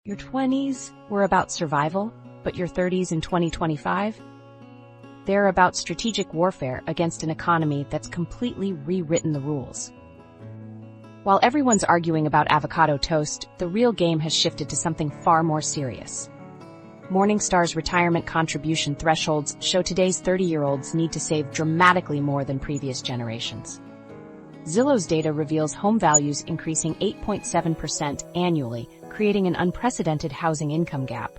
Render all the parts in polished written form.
Your 20s were about survival, but your 30s in 2025? They're about strategic warfare against an economy that's completely rewritten the rules. While everyone's arguing about avocado toast, the real game has shifted to something far more serious. Morningstar's retirement contribution thresholds show today's 30-year-olds need to save dramatically more than previous generations. Zillow's data reveals home values increasing 8.7% annually, creating an unprecedented housing income gap.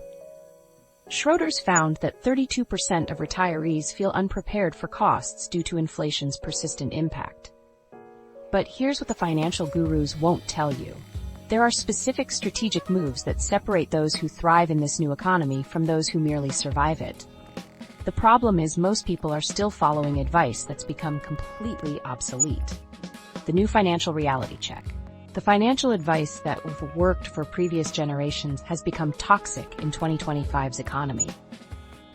Schroders found that 32% of retirees feel unprepared for costs due to inflation's persistent impact. But here's what the financial gurus won't tell you. There are specific strategic moves that separate those who thrive in this new economy from those who merely survive it. The problem is most people are still following advice that's become completely obsolete. The new financial reality check. The financial advice that worked for previous generations has become toxic in 2025's economy.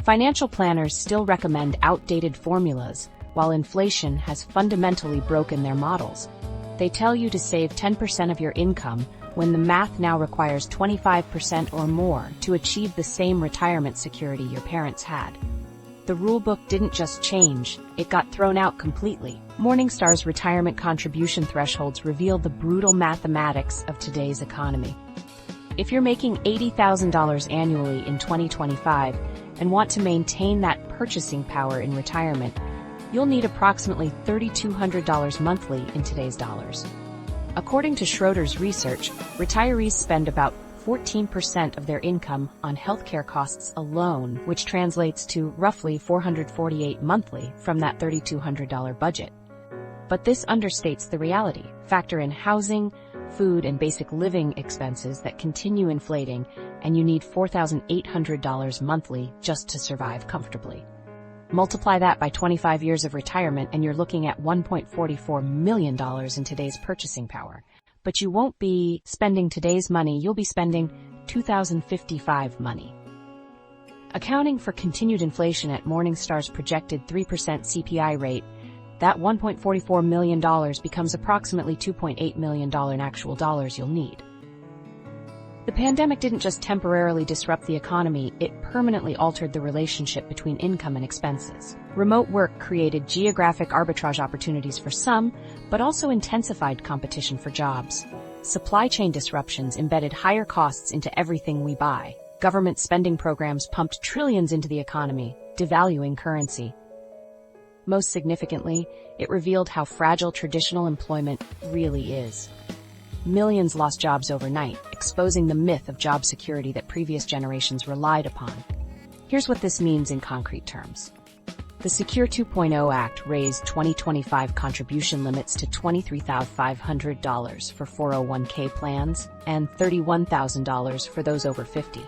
Financial planners still recommend outdated formulas, while inflation has fundamentally broken their models. They tell you to save 10% of your income when the math now requires 25% or more to achieve the same retirement security your parents had. The rulebook didn't just change, it got thrown out completely. Morningstar's retirement contribution thresholds reveal the brutal mathematics of today's economy. If you're making $80,000 annually in 2025 and want to maintain that purchasing power in retirement, you'll need approximately $3,200 monthly in today's dollars. According to Schroders research, retirees spend about 14% of their income on healthcare costs alone, which translates to roughly $448 monthly from that $3,200 budget. But this understates the reality. Factor in housing, food, and basic living expenses that continue inflating, and you need $4,800 monthly just to survive comfortably. Multiply that by 25 years of retirement and you're looking at $1.44 million in today's purchasing power. But you won't be spending today's money, you'll be spending 2055 money. Accounting for continued inflation at Morningstar's projected 3% CPI rate, that $1.44 million becomes approximately $2.8 million in actual dollars you'll need. The pandemic didn't just temporarily disrupt the economy, it permanently altered the relationship between income and expenses. Remote work created geographic arbitrage opportunities for some, but also intensified competition for jobs. Supply chain disruptions embedded higher costs into everything we buy. Government spending programs pumped trillions into the economy, devaluing currency. Most significantly, it revealed how fragile traditional employment really is. Millions lost jobs overnight, exposing the myth of job security that previous generations relied upon. Here's what this means in concrete terms. The Secure 2.0 Act raised 2025 contribution limits to $23,500 for 401k plans and $31,000 for those over 50,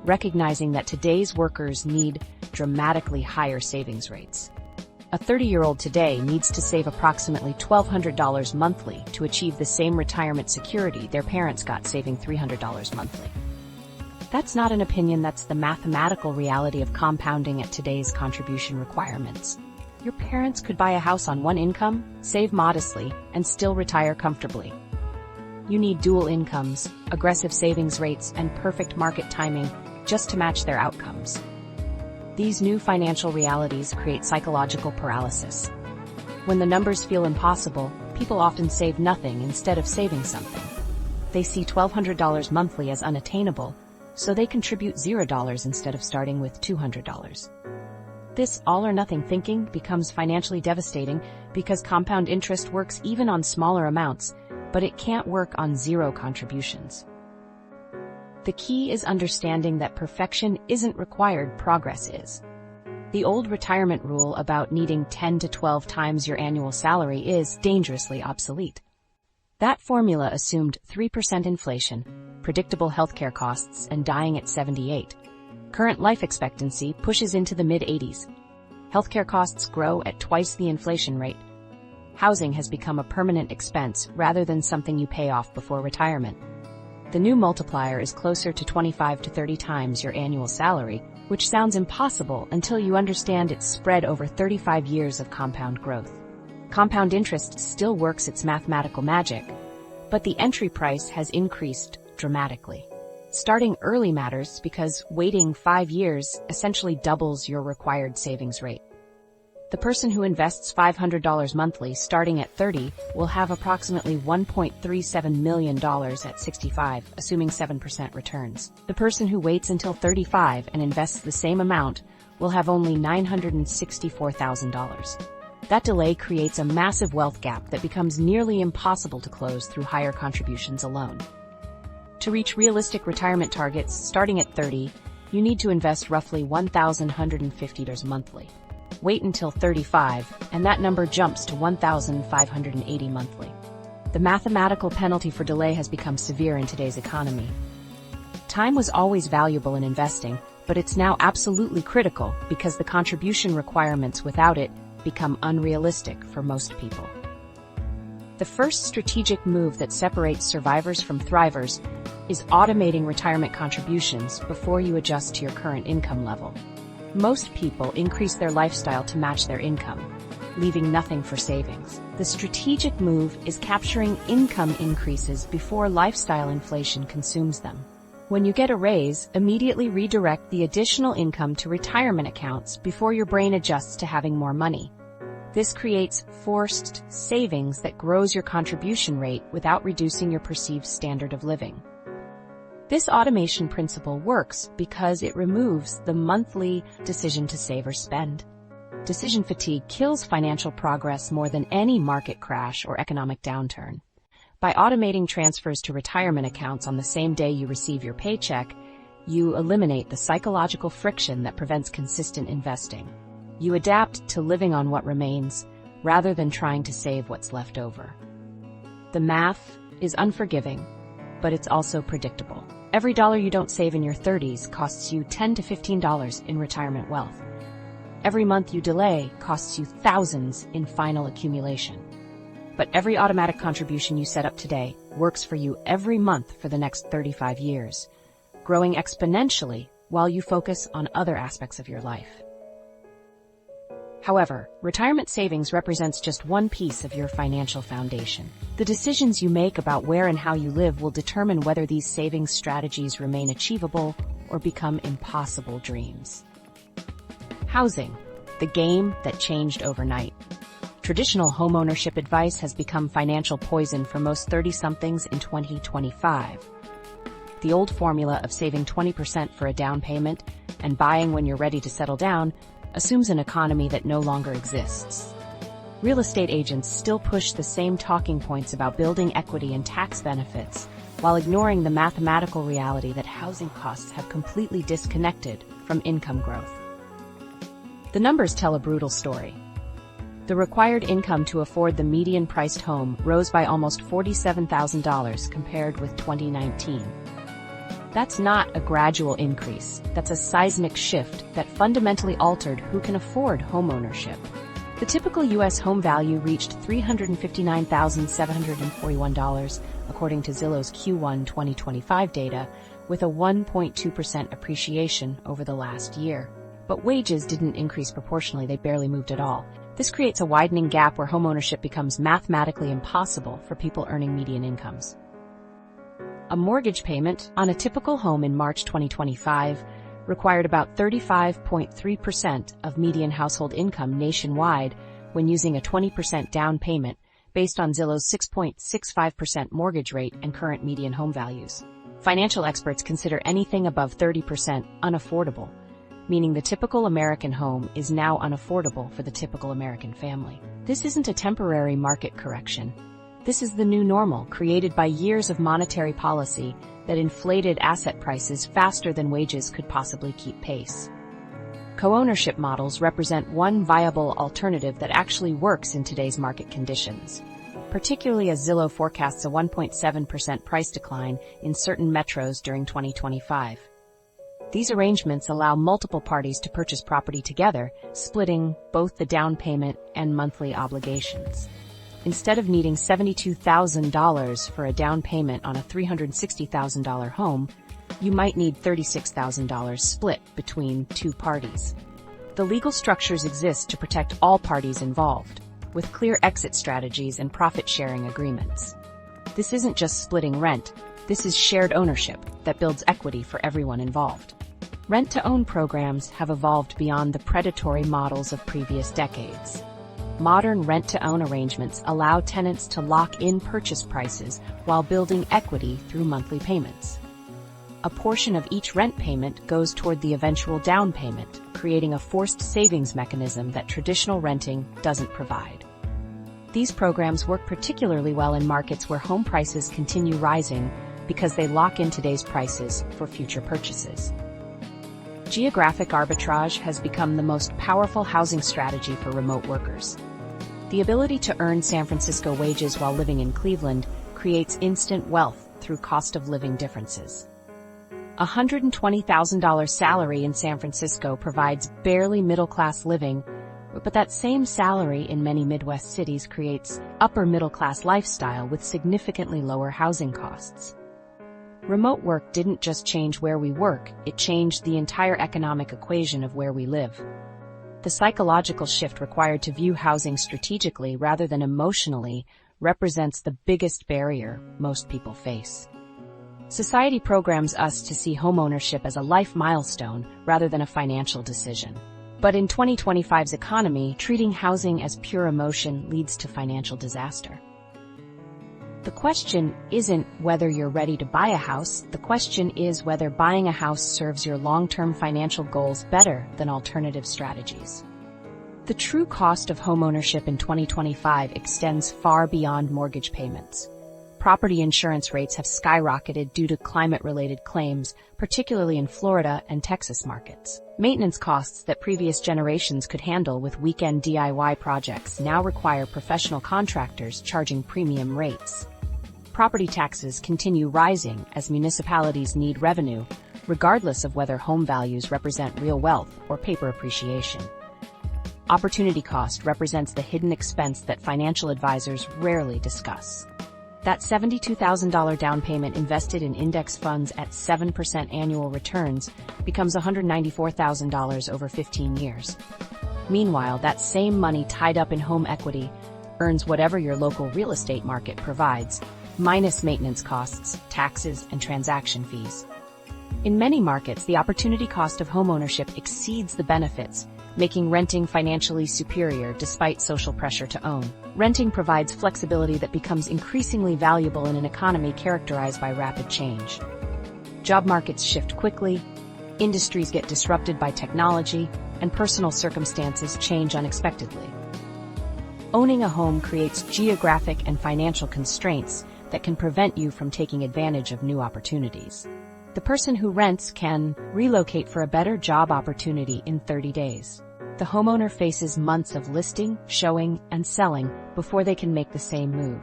recognizing that today's workers need dramatically higher savings rates. A 30-year-old today needs to save approximately $1,200 monthly to achieve the same retirement security their parents got saving $300 monthly. That's not an opinion, that's the mathematical reality of compounding at today's contribution requirements. Your parents could buy a house on one income, save modestly, and still retire comfortably. You need dual incomes, aggressive savings rates, and perfect market timing just to match their outcomes. These new financial realities create psychological paralysis. When the numbers feel impossible, people often save nothing instead of saving something. They see $1,200 monthly as unattainable, so they contribute $0 instead of starting with $200. This all-or-nothing thinking becomes financially devastating because compound interest works even on smaller amounts, but it can't work on zero contributions. The key is understanding that perfection isn't required, progress is. The old retirement rule about needing 10 to 12 times your annual salary is dangerously obsolete. That formula assumed 3% inflation, predictable healthcare costs, and dying at 78. Current life expectancy pushes into the mid-80s. Healthcare costs grow at twice the inflation rate. Housing has become a permanent expense rather than something you pay off before retirement. The new multiplier is closer to 25 to 30 times your annual salary, which sounds impossible until you understand it's spread over 35 years of compound growth. Compound interest still works its mathematical magic, but the entry price has increased dramatically. Starting early matters because waiting 5 years essentially doubles your required savings rate. The person who invests $500 monthly starting at 30 will have approximately $1.37 million at 65, assuming 7% returns. The person who waits until 35 and invests the same amount will have only $964,000. That delay creates a massive wealth gap that becomes nearly impossible to close through higher contributions alone. To reach realistic retirement targets starting at 30, you need to invest roughly $1,150 monthly. Wait until 35, and that number jumps to $1,580 monthly. The mathematical penalty for delay has become severe in today's economy. Time was always valuable in investing, but it's now absolutely critical because the contribution requirements without it become unrealistic for most people. The first strategic move that separates survivors from thrivers is automating retirement contributions before you adjust to your current income level. Most people increase their lifestyle to match their income, leaving nothing for savings. The strategic move is capturing income increases before lifestyle inflation consumes them. When you get a raise, immediately redirect the additional income to retirement accounts before your brain adjusts to having more money. This creates forced savings that grows your contribution rate without reducing your perceived standard of living. This automation principle works because it removes the monthly decision to save or spend. Decision fatigue kills financial progress more than any market crash or economic downturn. By automating transfers to retirement accounts on the same day you receive your paycheck, you eliminate the psychological friction that prevents consistent investing. You adapt to living on what remains, rather than trying to save what's left over. The math is unforgiving, but it's also predictable. Every dollar you don't save in your 30s costs you $10 to $15 in retirement wealth. Every month you delay costs you thousands in final accumulation. But every automatic contribution you set up today works for you every month for the next 35 years, growing exponentially while you focus on other aspects of your life. However, retirement savings represents just one piece of your financial foundation. The decisions you make about where and how you live will determine whether these savings strategies remain achievable or become impossible dreams. Housing, the game that changed overnight. Traditional homeownership advice has become financial poison for most 30-somethings in 2025. The old formula of saving 20% for a down payment and buying when you're ready to settle down assumes an economy that no longer exists. Real estate agents still push the same talking points about building equity and tax benefits, while ignoring the mathematical reality that housing costs have completely disconnected from income growth. The numbers tell a brutal story. The required income to afford the median-priced home rose by almost $47,000 compared with 2019. That's not a gradual increase, that's a seismic shift that fundamentally altered who can afford homeownership. The typical U.S. home value reached $359,741, according to Zillow's Q1 2025 data, with a 1.2% appreciation over the last year. But wages didn't increase proportionally, they barely moved at all. This creates a widening gap where homeownership becomes mathematically impossible for people earning median incomes. A mortgage payment on a typical home in March 2025 required about 35.3% of median household income nationwide when using a 20% down payment based on Zillow's 6.65% mortgage rate and current median home values. Financial experts consider anything above 30% unaffordable, meaning the typical American home is now unaffordable for the typical American family. This isn't a temporary market correction. This is the new normal created by years of monetary policy that inflated asset prices faster than wages could possibly keep pace. Co-ownership models represent one viable alternative that actually works in today's market conditions, particularly as Zillow forecasts a 1.7% price decline in certain metros during 2025. These arrangements allow multiple parties to purchase property together, splitting both the down payment and monthly obligations. Instead of needing $72,000 for a down payment on a $360,000 home, you might need $36,000 split between two parties. The legal structures exist to protect all parties involved, with clear exit strategies and profit-sharing agreements. This isn't just splitting rent, This is shared ownership that builds equity for everyone involved. Rent-to-own programs have evolved beyond the predatory models of previous decades. Modern rent-to-own arrangements allow tenants to lock in purchase prices while building equity through monthly payments. A portion of each rent payment goes toward the eventual down payment, creating a forced savings mechanism that traditional renting doesn't provide. These programs work particularly well in markets where home prices continue rising because they lock in today's prices for future purchases. Geographic arbitrage has become the most powerful housing strategy for remote workers. The ability to earn San Francisco wages while living in Cleveland creates instant wealth through cost of living differences. A $120,000 salary in San Francisco provides barely middle-class living, but that same salary in many Midwest cities creates upper middle-class lifestyle with significantly lower housing costs. Remote work didn't just change where we work, it changed the entire economic equation of where we live. The psychological shift required to view housing strategically rather than emotionally represents the biggest barrier most people face. Society programs us to see homeownership as a life milestone rather than a financial decision. But in 2025's economy, treating housing as pure emotion leads to financial disaster. The question isn't whether you're ready to buy a house, the question is whether buying a house serves your long-term financial goals better than alternative strategies. The true cost of homeownership in 2025 extends far beyond mortgage payments. Property insurance rates have skyrocketed due to climate-related claims, particularly in Florida and Texas markets. Maintenance costs that previous generations could handle with weekend DIY projects now require professional contractors charging premium rates. Property taxes continue rising as municipalities need revenue, regardless of whether home values represent real wealth or paper appreciation. Opportunity cost represents the hidden expense that financial advisors rarely discuss. That $72,000 down payment invested in index funds at 7% annual returns becomes $194,000 over 15 years. Meanwhile, that same money tied up in home equity earns whatever your local real estate market provides, minus maintenance costs, taxes, and transaction fees. In many markets, the opportunity cost of homeownership exceeds the benefits, making renting financially superior despite social pressure to own. Renting provides flexibility that becomes increasingly valuable in an economy characterized by rapid change. Job markets shift quickly, industries get disrupted by technology, and personal circumstances change unexpectedly. Owning a home creates geographic and financial constraints that can prevent you from taking advantage of new opportunities. The person who rents can relocate for a better job opportunity in 30 days. The homeowner faces months of listing, showing, and selling before they can make the same move.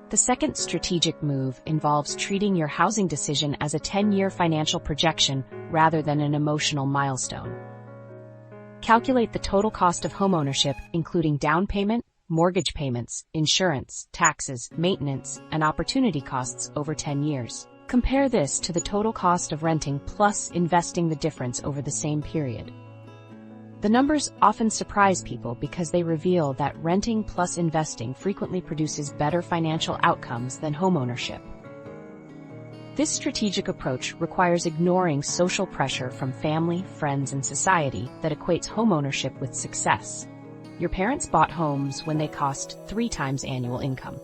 The second strategic move involves treating your housing decision as a 10-year financial projection rather than an emotional milestone. Calculate the total cost of homeownership, including down payment, mortgage payments, insurance, taxes, maintenance, and opportunity costs over 10 years. Compare this to the total cost of renting plus investing the difference over the same period. The numbers often surprise people because they reveal that renting plus investing frequently produces better financial outcomes than homeownership. This strategic approach requires ignoring social pressure from family, friends, and society that equates homeownership with success. Your parents bought homes when they cost 3 times annual income.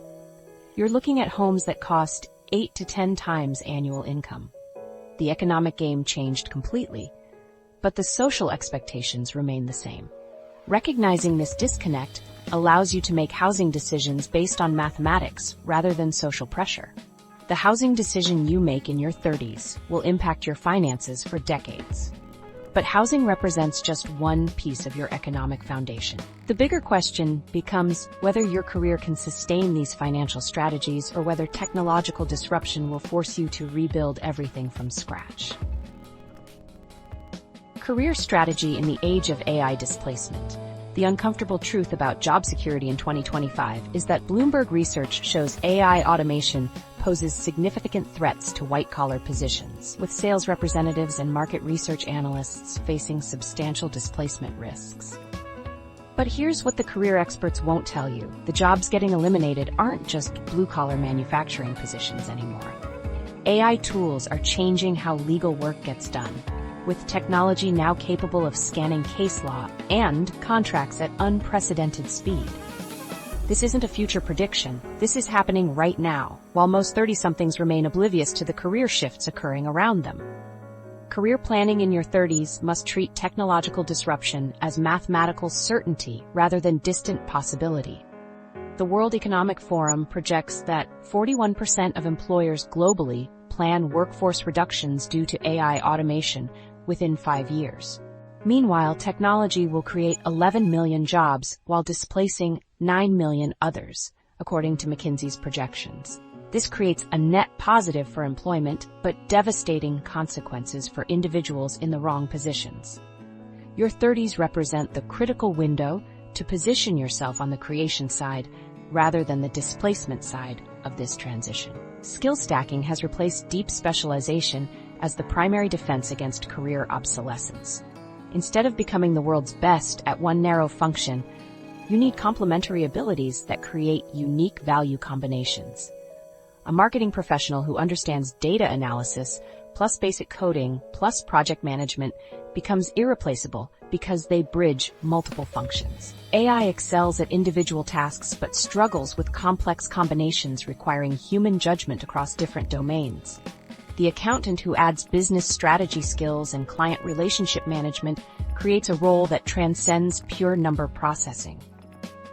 You're looking at homes that cost 8 to 10 times annual income. The economic game changed completely, but the social expectations remain the same. Recognizing this disconnect allows you to make housing decisions based on mathematics rather than social pressure. The housing decision you make in your 30s will impact your finances for decades. But housing represents just one piece of your economic foundation. The bigger question becomes whether your career can sustain these financial strategies or whether technological disruption will force you to rebuild everything from scratch. Career strategy in the age of AI displacement. The uncomfortable truth about job security in 2025 is that Bloomberg research shows AI automation poses significant threats to white-collar positions, with sales representatives and market research analysts facing substantial displacement risks. But here's what the career experts won't tell you. The jobs getting eliminated aren't just blue-collar manufacturing positions anymore. AI tools are changing how legal work gets done, with technology now capable of scanning case law and contracts at unprecedented speed. This isn't a future prediction. This is happening right now, while most 30-somethings remain oblivious to the career shifts occurring around them. Career planning in your 30s must treat technological disruption as mathematical certainty rather than distant possibility. The World Economic Forum projects that 41% of employers globally plan workforce reductions due to AI automation within 5 years. Meanwhile, technology will create 11 million jobs while displacing 9 million others, according to McKinsey's projections. This creates a net positive for employment, but devastating consequences for individuals in the wrong positions. Your 30s represent the critical window to position yourself on the creation side rather than the displacement side of this transition. Skill stacking has replaced deep specialization as the primary defense against career obsolescence. Instead of becoming the world's best at one narrow function, you need complementary abilities that create unique value combinations. A marketing professional who understands data analysis plus basic coding plus project management becomes irreplaceable because they bridge multiple functions. AI excels at individual tasks but struggles with complex combinations requiring human judgment across different domains. The accountant who adds business strategy skills and client relationship management creates a role that transcends pure number processing.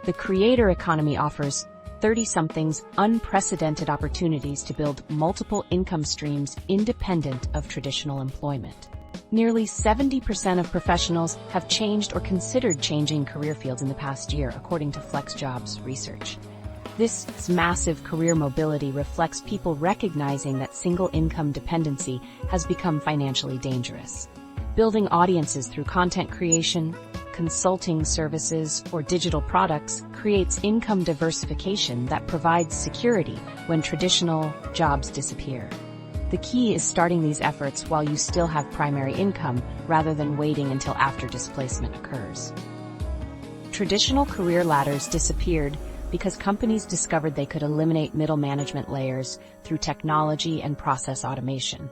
The creator economy offers 30-somethings unprecedented opportunities to build multiple income streams independent of traditional employment. Nearly 70% of professionals have changed or considered changing career fields in the past year, according to FlexJobs research. This massive career mobility reflects people recognizing that single income dependency has become financially dangerous. Building audiences through content creation, consulting services, or digital products creates income diversification that provides security when traditional jobs disappear. The key is starting these efforts while you still have primary income rather than waiting until after displacement occurs. Traditional career ladders disappeared because companies discovered they could eliminate middle management layers through technology and process automation.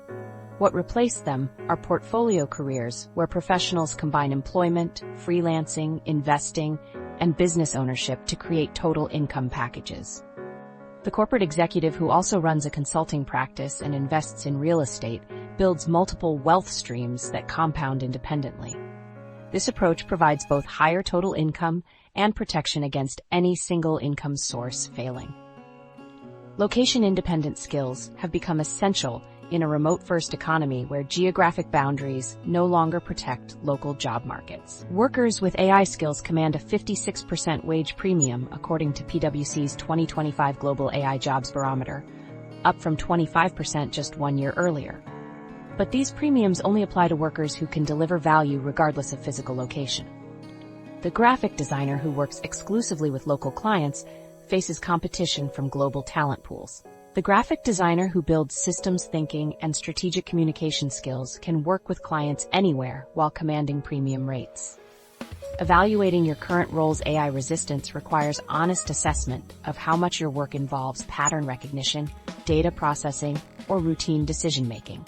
What replaced them are portfolio careers where professionals combine employment, freelancing, investing, and business ownership to create total income packages. The corporate executive who also runs a consulting practice and invests in real estate builds multiple wealth streams that compound independently. This approach provides both higher total income and protection against any single income source failing. Location-independent skills have become essential in a remote-first economy where geographic boundaries no longer protect local job markets. Workers with AI skills command a 56% wage premium, according to PwC's 2025 Global AI Jobs Barometer, up from 25% just 1 year earlier. But these premiums only apply to workers who can deliver value regardless of physical location. The graphic designer who works exclusively with local clients faces competition from global talent pools. The graphic designer who builds systems thinking and strategic communication skills can work with clients anywhere while commanding premium rates. Evaluating your current role's AI resistance requires honest assessment of how much your work involves pattern recognition, data processing, or routine decision-making.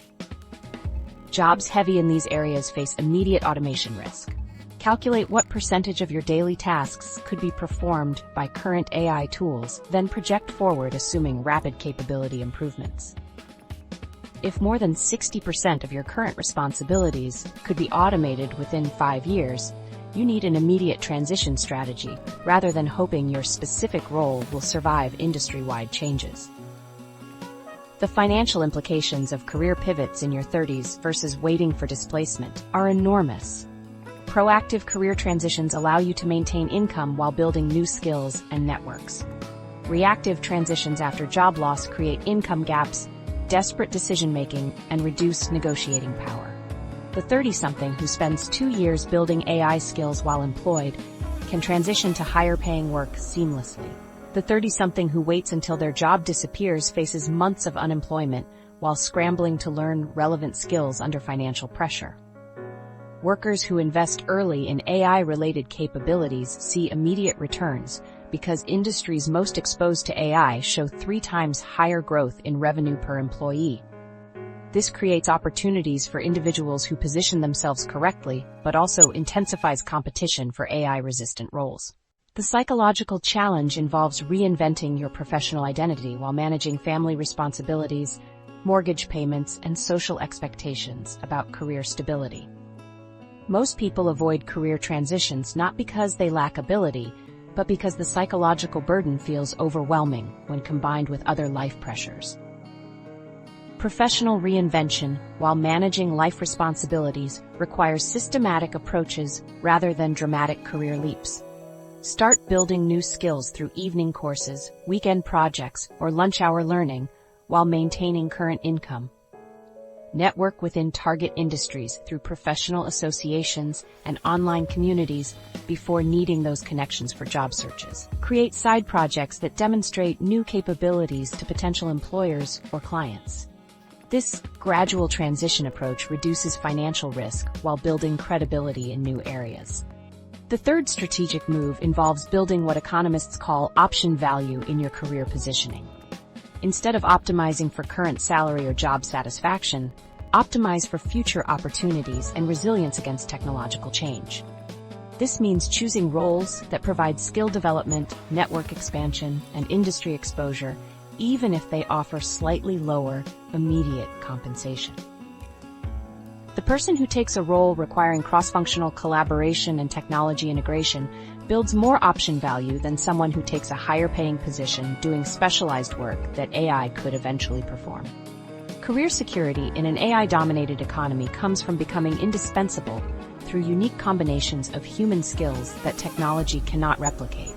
Jobs heavy in these areas face immediate automation risk. Calculate what percentage of your daily tasks could be performed by current AI tools, then project forward assuming rapid capability improvements. If more than 60% of your current responsibilities could be automated within 5 years, you need an immediate transition strategy rather than hoping your specific role will survive industry-wide changes. The financial implications of career pivots in your 30s versus waiting for displacement are enormous. Proactive career transitions allow you to maintain income while building new skills and networks. Reactive transitions after job loss create income gaps, desperate decision-making, and reduced negotiating power. The 30-something who spends 2 years building AI skills while employed can transition to higher-paying work seamlessly. The 30-something who waits until their job disappears faces months of unemployment while scrambling to learn relevant skills under financial pressure. Workers who invest early in AI-related capabilities see immediate returns because industries most exposed to AI show 3 times higher growth in revenue per employee This creates opportunities for individuals who position themselves correctly, but also intensifies competition for AI-resistant roles. The psychological challenge involves reinventing your professional identity while managing family responsibilities, mortgage payments, and social expectations about career stability. Most people avoid career transitions not because they lack ability, but because the psychological burden feels overwhelming when combined with other life pressures. Professional reinvention, while managing life responsibilities, requires systematic approaches rather than dramatic career leaps. Start building new skills through evening courses, weekend projects, or lunch-hour learning while maintaining current income. Network within target industries through professional associations and online communities before needing those connections for job searches. Create side projects that demonstrate new capabilities to potential employers or clients. This gradual transition approach reduces financial risk while building credibility in new areas. The third strategic move involves building what economists call option value in your career positioning. Instead of optimizing for current salary or job satisfaction, optimize for future opportunities and resilience against technological change. This means choosing roles that provide skill development, network expansion, and industry exposure, even if they offer slightly lower, immediate compensation. The person who takes a role requiring cross-functional collaboration and technology integration builds more option value than someone who takes a higher-paying position doing specialized work that AI could eventually perform. Career security in an AI-dominated economy comes from becoming indispensable through unique combinations of human skills that technology cannot replicate.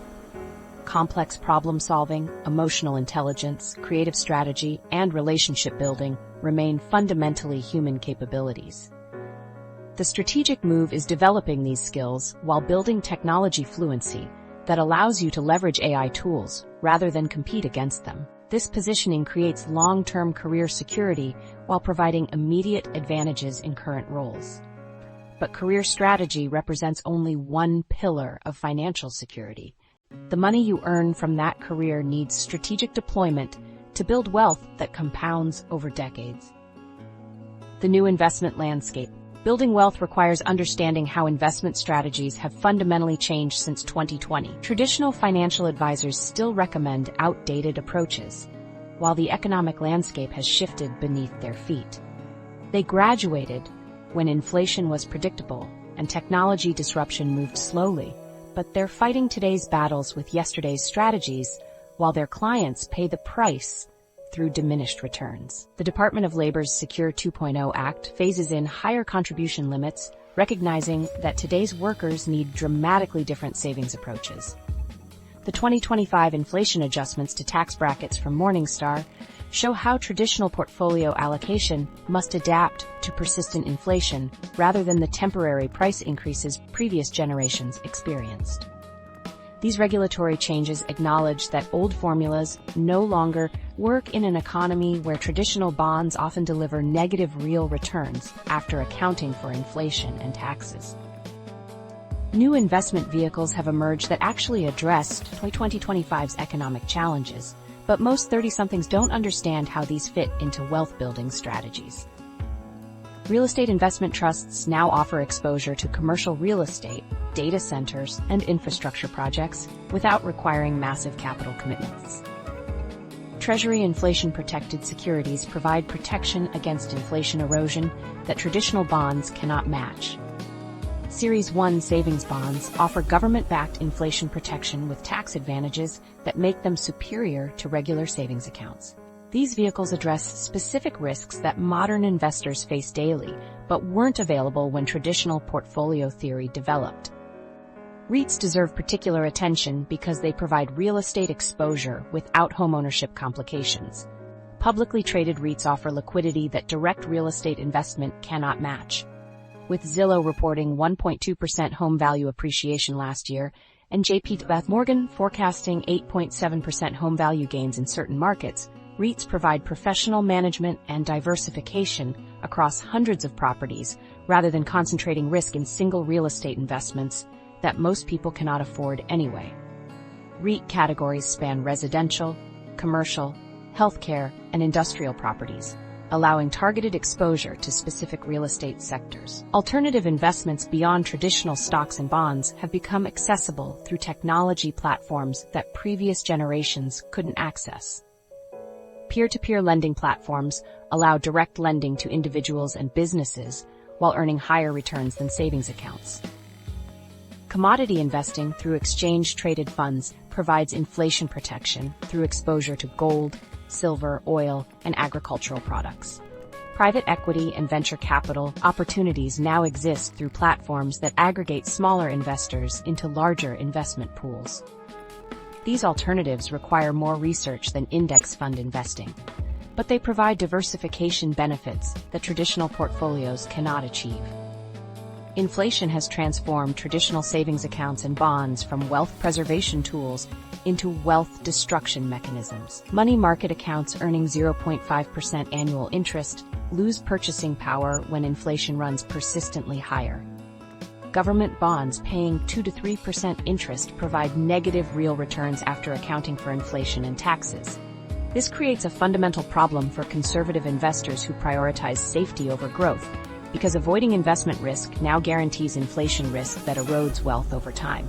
Complex problem-solving, emotional intelligence, creative strategy, and relationship building remain fundamentally human capabilities. The strategic move is developing these skills while building technology fluency that allows you to leverage AI tools rather than compete against them. This positioning creates long-term career security while providing immediate advantages in current roles. But career strategy represents only one pillar of financial security. The money you earn from that career needs strategic deployment to build wealth that compounds over decades. The new investment landscape. Building wealth requires understanding how investment strategies have fundamentally changed since 2020. Traditional financial advisors still recommend outdated approaches, while the economic landscape has shifted beneath their feet. They graduated when inflation was predictable and technology disruption moved slowly, but they're fighting today's battles with yesterday's strategies, while their clients pay the price through diminished returns. The Department of Labor's Secure 2.0 Act phases in higher contribution limits, recognizing that today's workers need dramatically different savings approaches. The 2025 inflation adjustments to tax brackets from Morningstar show how traditional portfolio allocation must adapt to persistent inflation rather than the temporary price increases previous generations experienced. These regulatory changes acknowledge that old formulas no longer work in an economy where traditional bonds often deliver negative real returns after accounting for inflation and taxes. New investment vehicles have emerged that actually address 2025's economic challenges, but most 30-somethings don't understand how these fit into wealth-building strategies. Real estate investment trusts now offer exposure to commercial real estate, data centers, and infrastructure projects without requiring massive capital commitments. Treasury inflation-protected securities provide protection against inflation erosion that traditional bonds cannot match. Series 1 savings bonds offer government-backed inflation protection with tax advantages that make them superior to regular savings accounts. These vehicles address specific risks that modern investors face daily, but weren't available when traditional portfolio theory developed. REITs deserve particular attention because they provide real estate exposure without homeownership complications. Publicly traded REITs offer liquidity that direct real estate investment cannot match. With Zillow reporting 1.2% home value appreciation last year, and JP Morgan forecasting 8.7% home value gains in certain markets, REITs provide professional management and diversification across hundreds of properties rather than concentrating risk in single real estate investments that most people cannot afford anyway. REIT categories span residential, commercial, healthcare, and industrial properties, allowing targeted exposure to specific real estate sectors. Alternative investments beyond traditional stocks and bonds have become accessible through technology platforms that previous generations couldn't access. Peer-to-peer lending platforms allow direct lending to individuals and businesses while earning higher returns than savings accounts. Commodity investing through exchange-traded funds provides inflation protection through exposure to gold, silver, oil, and agricultural products. Private equity and venture capital opportunities now exist through platforms that aggregate smaller investors into larger investment pools. These alternatives require more research than index fund investing, but they provide diversification benefits that traditional portfolios cannot achieve. Inflation has transformed traditional savings accounts and bonds from wealth preservation tools into wealth destruction mechanisms. Money market accounts earning 0.5% annual interest lose purchasing power when inflation runs persistently higher. Government bonds paying 2 to 3% interest provide negative real returns after accounting for inflation and taxes. This creates a fundamental problem for conservative investors who prioritize safety over growth, because avoiding investment risk now guarantees inflation risk that erodes wealth over time.